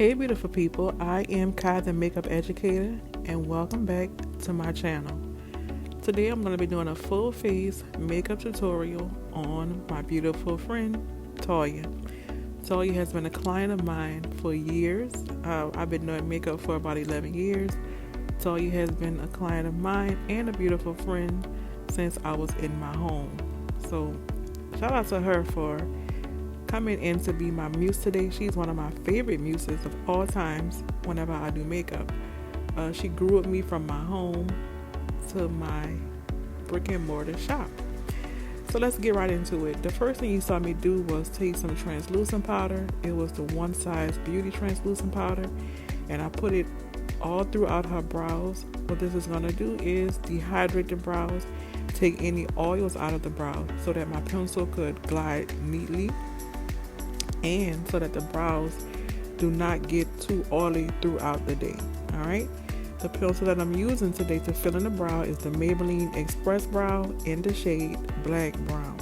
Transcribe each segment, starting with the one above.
Hey beautiful people, I am Kai the Makeup Educator and welcome back to my channel. Today I'm going to be doing a full face makeup tutorial on my beautiful friend Toya. Toya has been a client of mine for years. I've been doing makeup for about 11 years. Toya has been a client of mine and a beautiful friend since I was in my home. So shout out to her for coming in to be my muse today. She's one of my favorite muses of all times whenever I do makeup. She grew with me from my home to my brick and mortar shop. So let's get right into it. The first thing you saw me do was take some translucent powder. It was the One Size Beauty translucent powder, and I put it all throughout her brows. What this is going to do is dehydrate the brows, take any oils out of the brow so that my pencil could glide neatly, and so that the brows do not get too oily throughout the day. Alright, the pencil that I'm using today to fill in the brow is the Maybelline Express Brow in the shade Black Brown.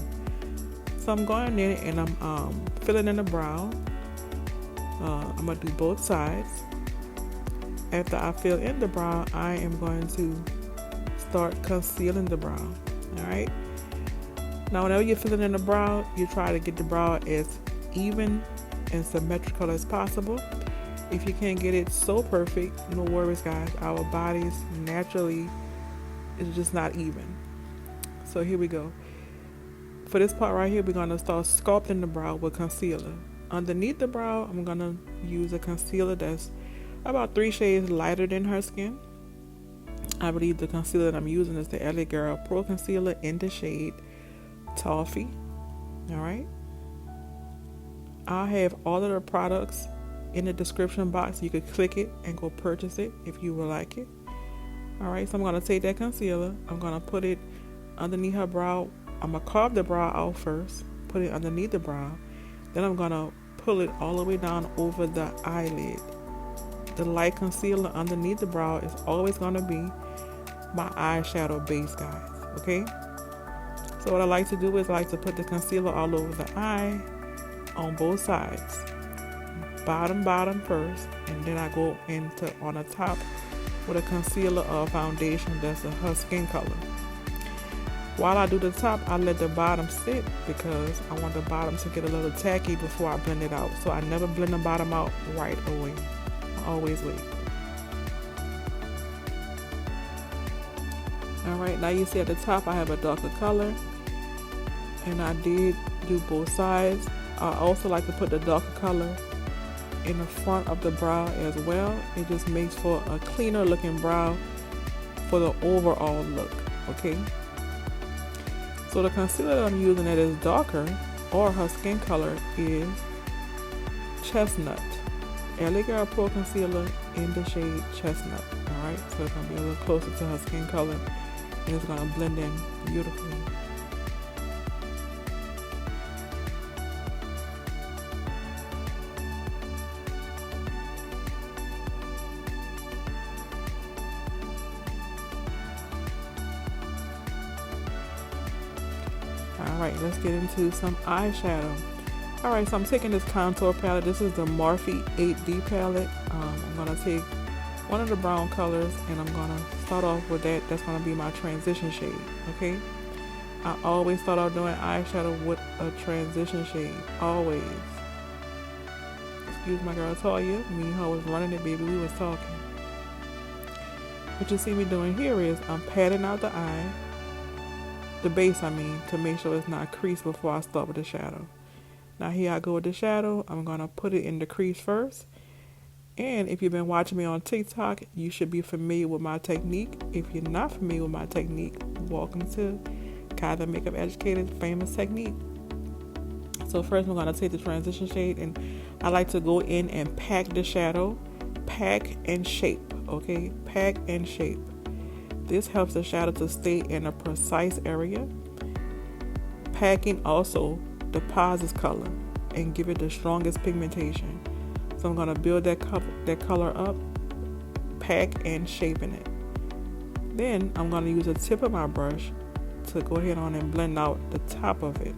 So I'm going in and I'm filling in the brow. I'm going to do both sides. After I fill in the brow, I am going to start concealing the brow. Alright, now whenever you're filling in the brow, you try to get the brow as even and symmetrical as possible. If you can't get it so perfect, no worries guys, our bodies naturally is just not even. So here we go. For this part right here, we're going to start sculpting the brow with concealer. Underneath the brow, I'm going to use a concealer that's about 3 shades lighter than her skin. I believe the concealer that I'm using is the Eyebrow Pro Concealer in the shade Toffee. Alright, I'll have all of the products in the description box. You could click it and go purchase it if you would like it. Alright, so I'm going to take that concealer. I'm going to put it underneath her brow. I'm going to carve the brow out first. Put it underneath the brow. Then I'm going to pull it all the way down over the eyelid. The light concealer underneath the brow is always going to be my eyeshadow base, guys. Okay? So what I like to do is I like to put the concealer all over the eye on both sides. Bottom first, and then I go into on the top with a concealer or foundation that's her skin color. While I do the top, I let the bottom sit because I want the bottom to get a little tacky before I blend it out. So I never blend the bottom out right away. I always wait. Alright, now you see at the top I have a darker color, and I did do both sides. I also like to put the darker color in the front of the brow as well. It just makes for a cleaner looking brow for the overall look. Okay, so the concealer that I'm using that is darker or her skin color is Chestnut. Eyebrow Pro Concealer in the shade Chestnut. Alright, so it's going to be a little closer to her skin color, and it's going to blend in beautifully. Alright, let's get into some eyeshadow. Alright, so I'm taking this contour palette. This is the Morphe 8D palette. I'm going to take one of the brown colors and I'm going to start off with that. That's going to be my transition shade. Okay, I always start out doing eyeshadow with a transition shade. Always. Excuse my girl Toya. Me and her was running it, baby. We was talking. What you see me doing here is I'm patting out the eye. The base, I mean, to make sure it's not creased before I start with the shadow. Now here I go with the shadow. I'm going to put it in the crease first. And if you've been watching me on TikTok, you should be familiar with my technique. If you're not familiar with my technique, welcome to Kai the Makeup Educator's famous technique. So first I'm going to take the transition shade, and I like to go in and pack the shadow. Pack and shape, okay? Pack and shape. This helps the shadow to stay in a precise area. Packing also deposits color and give it the strongest pigmentation. So I'm going to build that color up, pack and shaping it. Then I'm going to use the tip of my brush to go ahead on and blend out the top of it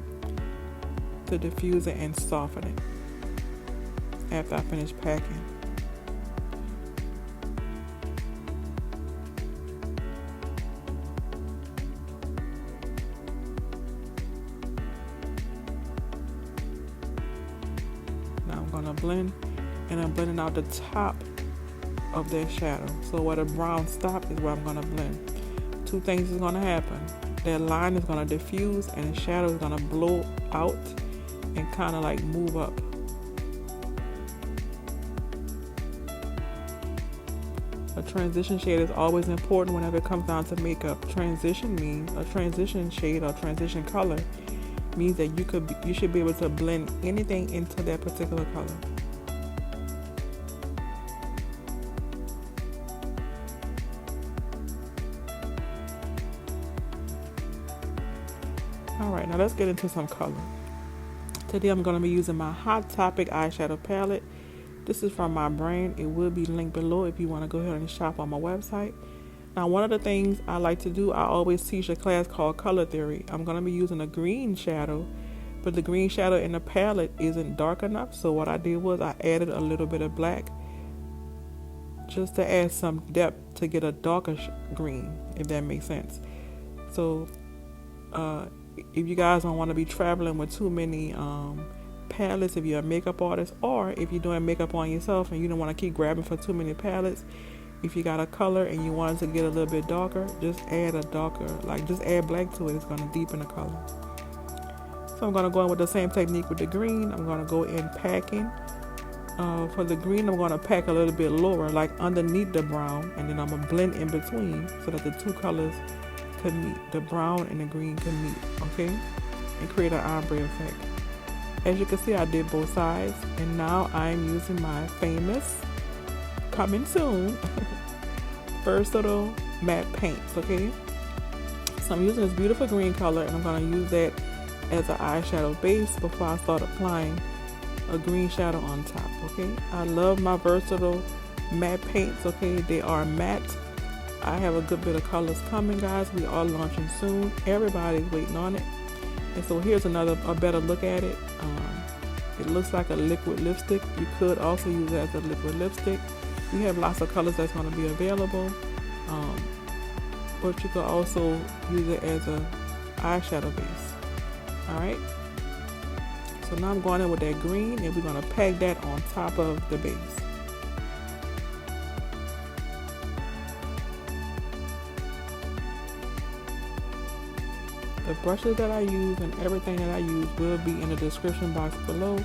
to diffuse it and soften it after I finish packing. I'm going to blend, and I'm blending out the top of that shadow. So where the brown stop is where I'm going to blend. Two things is going to happen. That line is going to diffuse, and the shadow is going to blow out and kind of like move up. A transition shade is always important whenever it comes down to makeup. Transition means a transition shade or transition color means that you should be able to blend anything into that particular color. Alright, now let's get into some color. Today I'm going to be using my Hot Topic eyeshadow palette. This is from my brand. It will be linked below if you want to go ahead and shop on my website. Now, one of the things I like to do, I always teach a class called Color Theory. I'm going to be using a green shadow, but the green shadow in the palette isn't dark enough. So what I did was I added a little bit of black just to add some depth to get a darker green, if that makes sense. So if you guys don't want to be traveling with too many palettes, if you're a makeup artist, or if you're doing makeup on yourself and you don't want to keep grabbing for too many palettes, if you got a color and you want it to get a little bit darker, just add a darker, just add black to it. It's going to deepen the color. So I'm going to go in with the same technique with the green. I'm going to go in packing. For the green, I'm going to pack a little bit lower, like underneath the brown, and then I'm going to blend in between so that the two colors can meet. The brown and the green can meet, okay? And create an ombre effect. As you can see, I did both sides, and now I'm using my famous, coming soon, versatile matte paints, okay? So I'm using this beautiful green color, and I'm going to use that as an eyeshadow base before I start applying a green shadow on top, okay? I love my versatile matte paints, okay? They are matte. I have a good bit of colors coming, guys. We are launching soon. Everybody's waiting on it. And so here's a better look at it. It looks like a liquid lipstick. You could also use it as a liquid lipstick. We have lots of colors that's going to be available, but you could also use it as a eyeshadow base. Alright, so now I'm going in with that green, and we're going to pack that on top of the base. The brushes that I use and everything that I use will be in the description box below,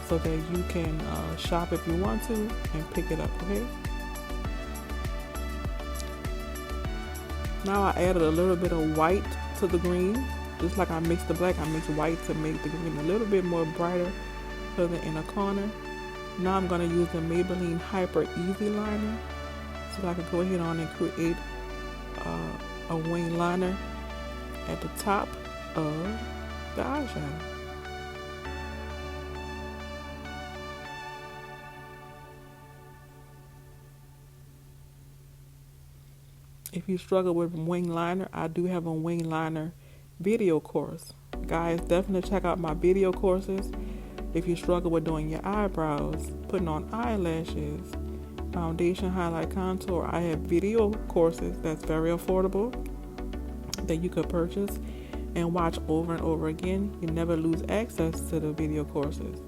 so that you can shop if you want to and pick it up, okay? Now I added a little bit of white to the green. Just like I mixed the black, I mixed white to make the green a little bit more brighter for the inner corner. Now I'm going to use the Maybelline Hyper Easy Liner, so that I can go ahead on and create a wing liner at the top of the eyeshadow. If you struggle with wing liner, I do have a wing liner video course. Guys, definitely check out my video courses. If you struggle with doing your eyebrows, putting on eyelashes, foundation, highlight, contour, I have video courses that's very affordable that you could purchase and watch over and over again. You never lose access to the video courses,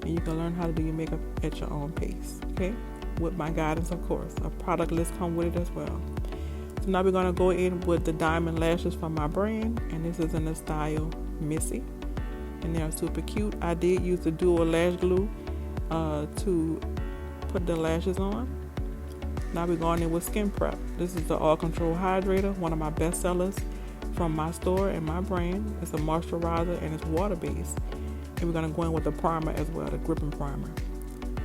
and you can learn how to do your makeup at your own pace, okay? With my guidance, of course. A product list come with it as well. So now we're going to go in with the diamond lashes from my brand, and this is in the style Missy, and they're super cute. I did use the dual lash glue to put the lashes on. Now we're going in with Skin Prep. This is the All Control Hydrator, one of my best sellers from my store and my brand. It's a moisturizer and it's water based. And we're going to go in with the primer as well, the gripping primer.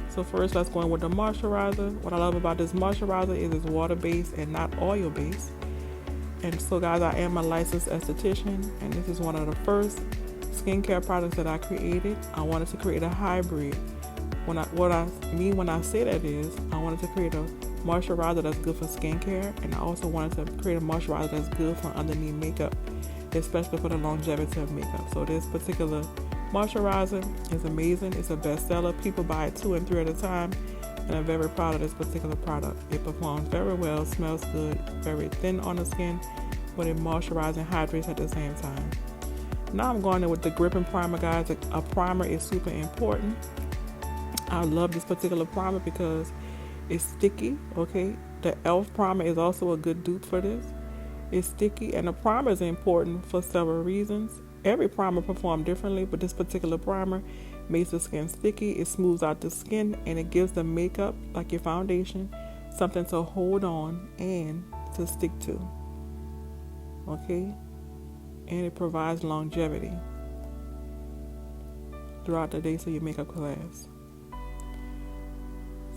So first, let's go in with the moisturizer. What I love about this moisturizer is it's water-based and not oil-based. And so, guys, I am a licensed esthetician, and this is one of the first skincare products that I created. I wanted to create a hybrid. What I mean when I say that is, I wanted to create a moisturizer that's good for skincare, and I also wanted to create a moisturizer that's good for underneath makeup, especially for the longevity of makeup. So this particular moisturizer is amazing. It's a bestseller. People buy it 2 and 3 at a time, and I'm very proud of this particular product. It performs very well, smells good, very thin on the skin, but it moisturizes and hydrates at the same time. Now I'm going in with the gripping primer, guys. A primer is super important. I love this particular primer because it's sticky, okay? The e.l.f. primer is also a good dupe for this. It's sticky, and the primer is important for several reasons. Every primer performs differently, but this particular primer makes the skin sticky. It smooths out the skin, and it gives the makeup, like your foundation, something to hold on and to stick to, okay? And it provides longevity throughout the day, so your makeup can last.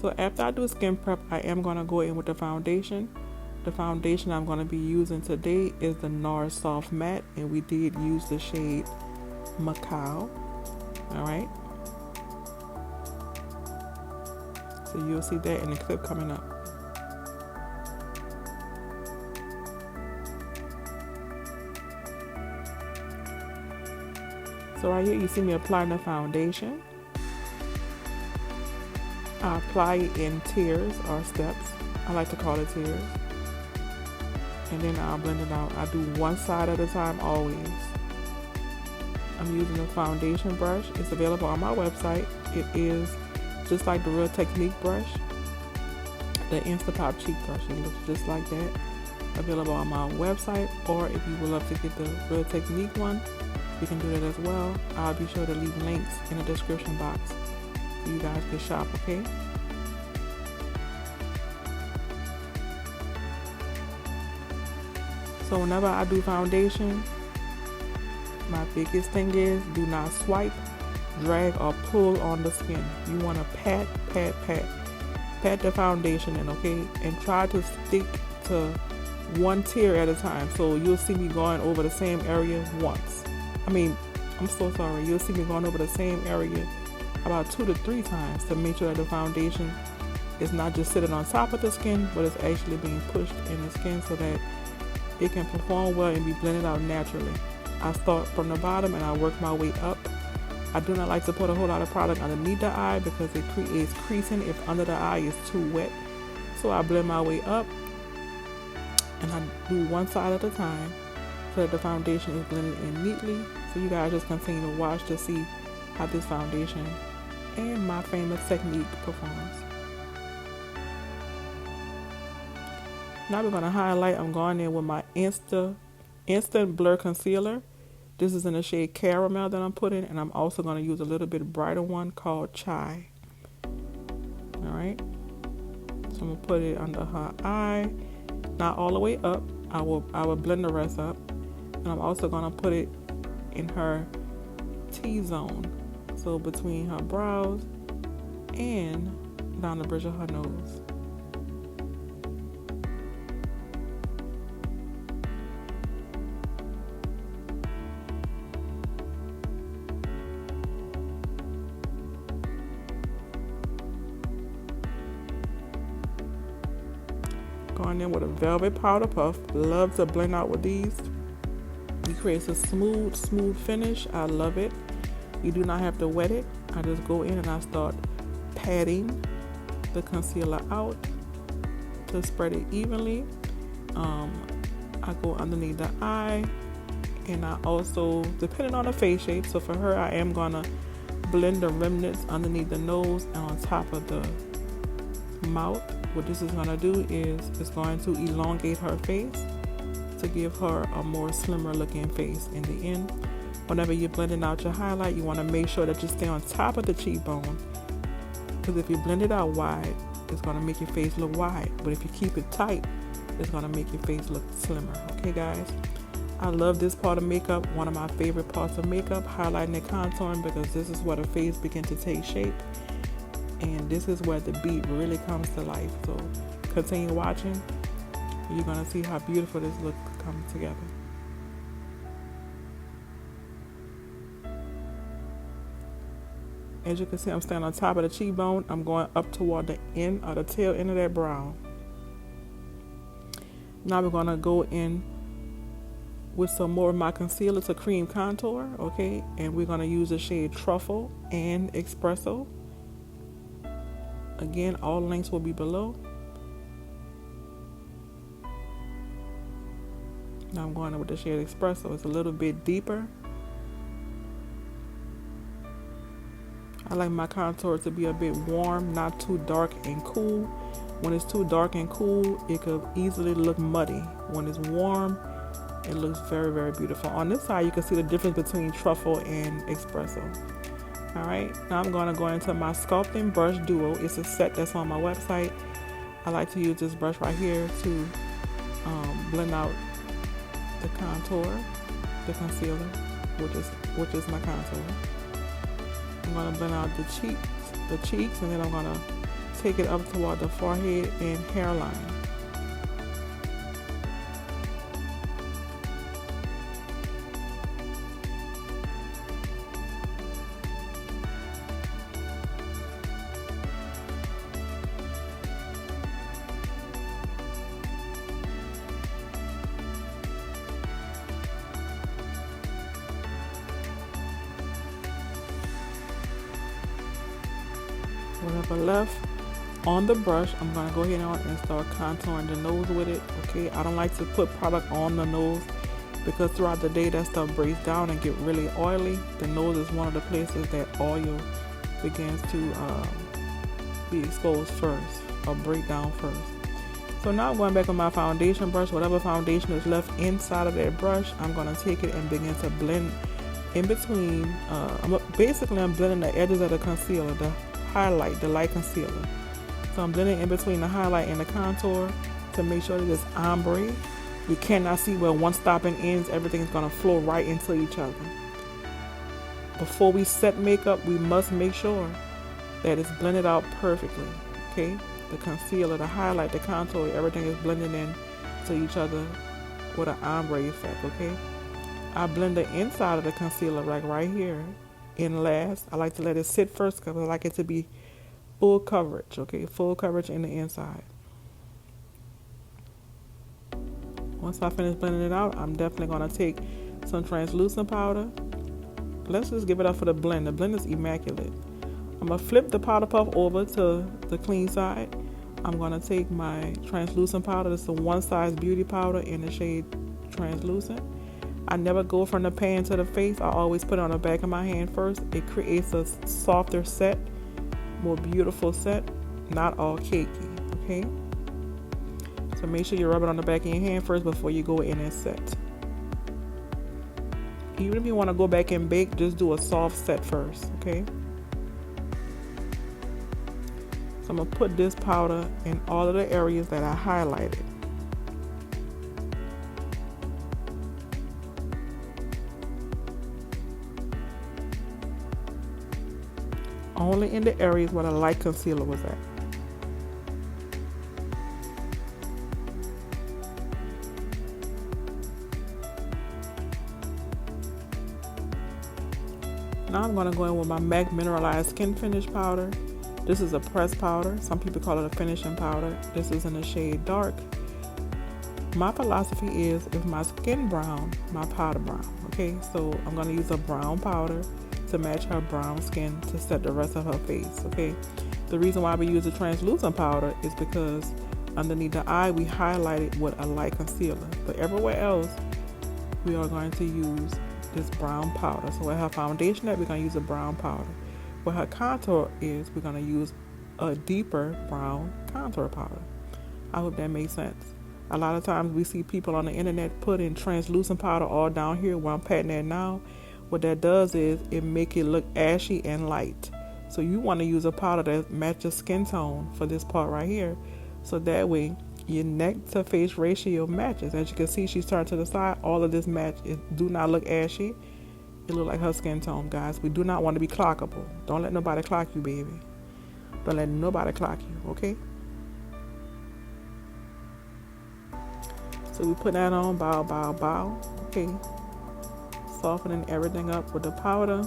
So after I do skin prep, I am going to go in with the foundation. The foundation I'm going to be using today is the NARS Soft Matte, and we did use the shade Macao. Alright. So you'll see that in the clip coming up. So right here you see me applying the foundation. I apply it in tiers or steps. I like to call it tiers. And then I'll blend it out. I do one side at a time always. I'm using a foundation brush. It's available on my website. It is just like the Real Technique brush, the Instapop cheek brush. It looks just like that. Available on my website, or if you would love to get the Real Technique one, you can do that as well. I'll be sure to leave links in the description box so you guys can shop, okay? So whenever I do foundation, my biggest thing is do not swipe, drag, or pull on the skin. You want to pat the foundation in, okay? And try to stick to one tier at a time. So you'll see me going over the same area once. You'll see me going over the same area about 2 to 3 times to make sure that the foundation is not just sitting on top of the skin, but it's actually being pushed in the skin so that it can perform well and be blended out naturally. I start from the bottom and I work my way up. I do not like to put a whole lot of product underneath the eye because it creates creasing if under the eye is too wet. So I blend my way up and I do one side at a time so that the foundation is blended in neatly. So you guys just continue to watch to see how this foundation and my famous technique performs. Now we're going to highlight. I'm going in with my Instant Blur Concealer. This is in the shade Caramel that I'm putting, and I'm also going to use a little bit brighter one called Chai. Alright, so I'm going to put it under her eye, not all the way up. I will blend the rest up, and I'm also going to put it in her T-zone, so between her brows and down the bridge of her nose. Going in with a Velvet Powder Puff. Love to blend out with these. It creates a smooth finish. I love it. You do not have to wet it. I just go in and I start patting the concealer out to spread it evenly. I go underneath the eye, and I also, depending on the face shape, so for her I am gonna blend the remnants underneath the nose and on top of the mouth. What this is going to do is it's going to elongate her face to give her a more slimmer looking face in the end. Whenever you're blending out your highlight, you want to make sure that you stay on top of the cheekbone, because if you blend it out wide, it's going to make your face look wide, but if you keep it tight, it's going to make your face look slimmer. Okay guys, I love this part of makeup. One of my favorite parts of makeup, highlighting and contouring, because this is where the face begins to take shape. And this is where the beat really comes to life. So continue watching. You're going to see how beautiful this look comes together. As you can see, I'm standing on top of the cheekbone. I'm going up toward the end or the tail end of that brow. Now we're going to go in with some more of my concealer to cream contour. Okay. And we're going to use the shade Truffle and Espresso. Again, all links will be below. Now I'm going in with the shade Espresso. It's a little bit deeper. I like my contour to be a bit warm, not too dark and cool. When it's too dark and cool, it could easily look muddy. When it's warm, it looks very, very beautiful. On this side, you can see the difference between truffle and espresso. All right, now I'm gonna go into my sculpting brush duo. It's a set that's on my website. I like to use this brush right here to blend out the contour, the concealer, which is my contour. I'm gonna blend out the cheeks, and then I'm gonna take it up toward the forehead and hairline. Whatever left on the brush, I'm gonna go ahead and start contouring the nose with it. Okay, I don't like to put product on the nose because throughout the day that stuff breaks down and get really oily. The nose is one of the places that oil begins to be exposed first or break down first. So now I'm going back with my foundation brush. Whatever foundation is left inside of that brush, I'm gonna take it and begin to blend in between. I'm blending the edges of the concealer, the highlight, the light concealer. So I'm blending in between the highlight and the contour to make sure that it's ombre. You cannot see where one stop and ends. Everything's gonna flow right into each other. Before we set makeup, we must make sure that it's blended out perfectly. Okay, the concealer, the highlight, the contour, everything is blending in to each other with an ombre effect. Okay, I blend the inside of the concealer like right here in last. I like to let it sit first because I like it to be full coverage. Okay, full coverage in the inside. Once I finish blending it out, I'm definitely going to take some translucent powder. Let's just give it up for the blend. The blend is immaculate. I'm going to flip the powder puff over to the clean side. I'm going to take my translucent powder. This is a One Size Beauty powder in the shade Translucent. I never go from the pan to the face. I always put it on the back of my hand first. It creates a softer set, more beautiful set, not all cakey. Okay, so make sure you rub it on the back of your hand first before you go in and set. Even if you want to go back and bake, just do a soft set first. Okay, so I'm gonna put this powder in all of the areas that I highlighted. Only in the areas where the light concealer was at. Now I'm going to go in with my MAC Mineralized Skin Finish powder. This is a pressed powder. Some people call it a finishing powder. This is in the shade Dark. My philosophy is if my skin brown, my powder brown. Okay, so I'm going to use a brown powder to match her brown skin to set the rest of her face. Okay, the reason why we use a translucent powder is because underneath the eye we highlight it with a light concealer, but everywhere else we are going to use this brown powder. So where her foundation at, we're going to use a brown powder. Where her contour is, we're going to use a deeper brown contour powder. I hope that makes sense. A lot of times we see people on the internet putting translucent powder all down here where I'm patting at now. What that does is it make it look ashy and light. So you want to use a powder that matches skin tone for this part right here. So that way your neck to face ratio matches. As you can see, she's turned to the side. All of this match. It do not look ashy. It look like her skin tone, guys. We do not want to be clockable. Don't let nobody clock you, baby. Don't let nobody clock you, okay? So we put that on, bow, bow, bow. Okay. Softening everything up with the powder.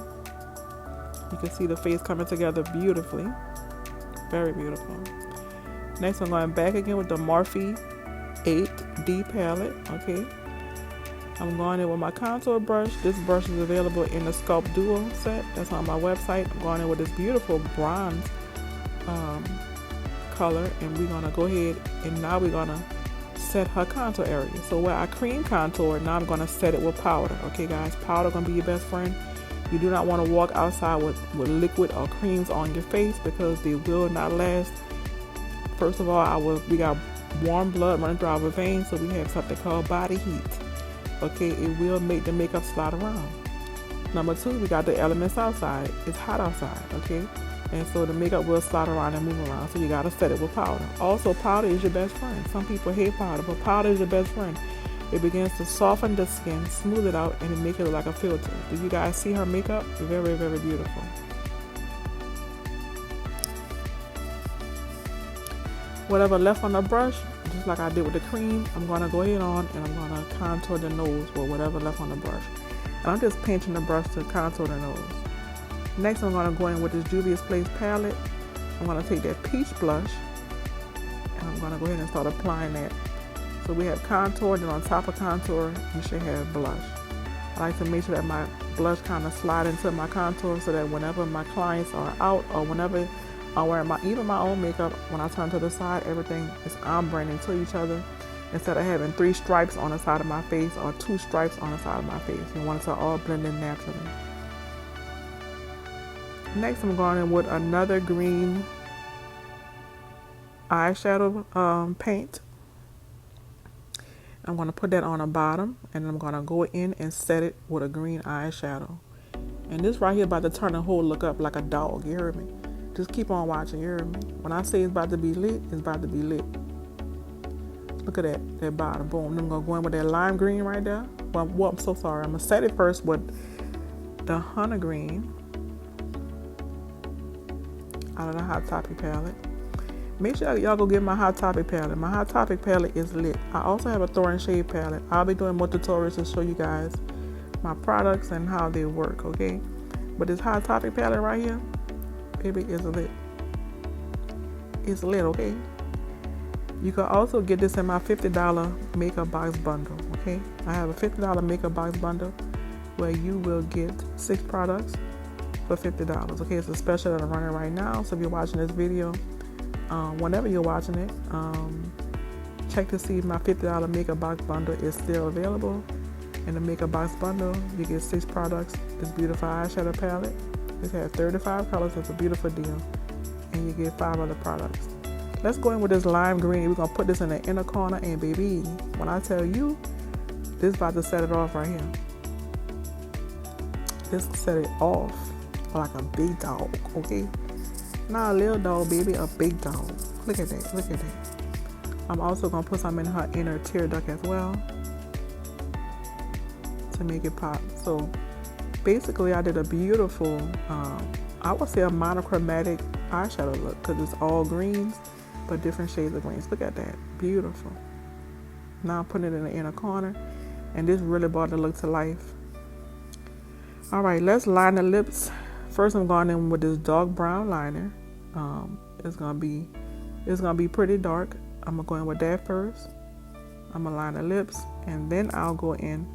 You can see the face coming together beautifully. Very beautiful. Next, I'm going back again with the Morphe 8D palette. Okay. I'm going in with my contour brush. This brush is available in the Sculpt Duo set. That's on my website. I'm going in with this beautiful bronze color. And we're going to go ahead and now we're going to set her contour area. So where I cream contour, now I'm going to set it with powder. Okay guys, powder going to be your best friend. You do not want to walk outside with liquid or creams on your face because they will not last. First of all, we got warm blood running through our veins, so we have something called body heat. Okay, it will make the makeup slide around. Number 2, we got the elements outside. It's hot outside, okay? And so the makeup will slide around and move around, so you gotta set it with powder. Also, powder is your best friend. Some people hate powder, but powder is your best friend. It begins to soften the skin, smooth it out, and it make it look like a filter. Do you guys see her makeup? Very, very beautiful. Whatever left on the brush, just like I did with the cream, I'm gonna go ahead on and I'm gonna contour the nose with whatever left on the brush. And I'm just pinching the brush to contour the nose. Next, I'm gonna go in with this Juvia's Place palette. I'm gonna take that peach blush and I'm gonna go ahead and start applying that. So we have contour, then on top of contour, you should have blush. I like to make sure that my blush kind of slide into my contour so that whenever my clients are out or whenever I'm wearing even my own makeup, when I turn to the side, everything is ombre-ing to each other. Instead of having 3 stripes on the side of my face or 2 stripes on the side of my face. You want it to all blend in naturally. Next, I'm going in with another green eyeshadow paint. I'm going to put that on the bottom, and I'm going to go in and set it with a green eyeshadow. And this right here about to turn the whole look up like a dog, you heard me? Just keep on watching, you heard me? When I say it's about to be lit, it's about to be lit. Look at that bottom, boom. Then I'm going to go in with that lime green right there. Well, I'm so sorry. I'm going to set it first with the Hunter Green out of the Hot Topic palette. Make sure y'all go get my Hot Topic palette. My Hot Topic palette is lit. I also have a Thorn Shade palette. I'll be doing more tutorials to show you guys my products and how they work, okay? But this Hot Topic palette right here, baby, is lit. It's lit, okay? You can also get this in my $50 makeup box bundle, okay? I have a $50 makeup box bundle where you will get 6 products for $50, okay? It's a special that I'm running right now, so if you're watching this video, whenever you're watching it, check to see if my $50 makeup box bundle is still available. In the makeup box bundle, you get 6 products. This beautiful eyeshadow palette. It has 35 colors. It's a beautiful deal. And you get 5 other products. Let's go in with this lime green. We're going to put this in the inner corner. And baby, when I tell you, this is about to set it off right here. This set it off like a big dog, okay? Not a little dog, baby, a big dog. Look at that, look at that. I'm also going to put some in her inner tear duct as well to make it pop. So basically I did a beautiful, I would say a monochromatic eyeshadow look because it's all greens but different shades of greens. Look at that, beautiful. Now I'm putting it in the inner corner and this really brought the look to life. All right, let's line the lips. First I'm going in with this dark brown liner. It's gonna be pretty dark. I'm gonna go in with that first. I'm gonna line the lips and then I'll go in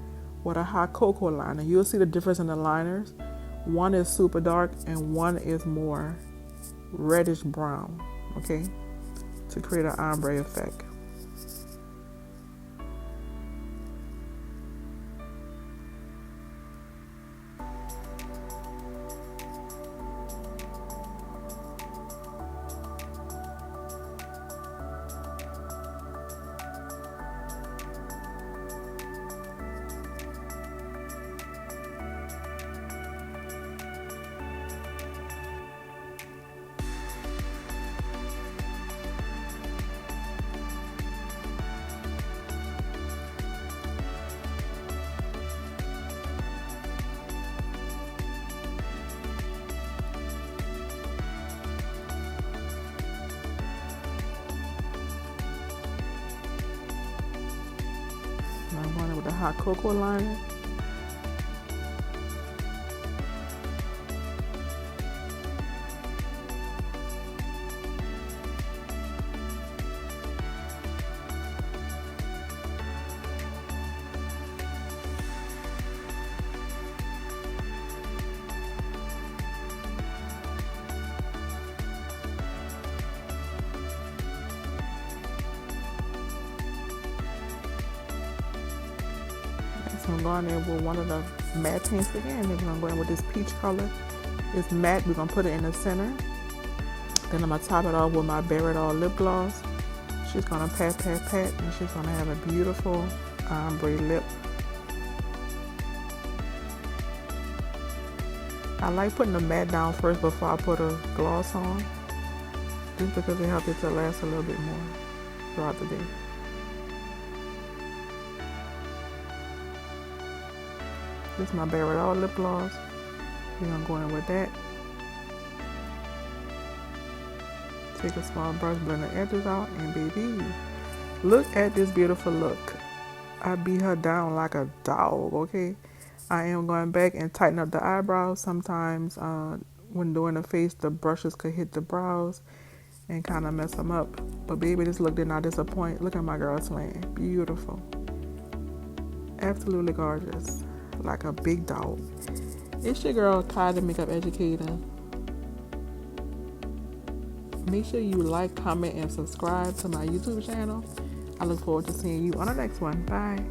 with a hot cocoa liner. You'll see the difference in the liners. One is super dark and one is more reddish brown, okay, to create an ombre effect. I'm going with the hot cocoa liner. I'm going in with one of the matte paints again. We're gonna go in with this peach color. It's matte. We're gonna put it in the center. Then I'm gonna top it off with my Eyebrow lip gloss. She's gonna pat, pat, pat, and she's gonna have a beautiful ombre lip. I like putting the matte down first before I put a gloss on, just because it helps it to last a little bit more throughout the day. This is my Eyebrow lip gloss. We're gonna go in with that. Take a small brush, blend the edges out, and baby, look at this beautiful look. I beat her down like a dog, okay? I am going back and tighten up the eyebrows. Sometimes when doing the face, the brushes could hit the brows and kind of mess them up. But baby, this look did not disappoint. Look at my girl slaying. Beautiful. Absolutely gorgeous. Like a big dog. It's your girl, Kai the Makeup Educator. Make sure you like, comment, and subscribe to my YouTube channel. I look forward to seeing you on the next one. Bye.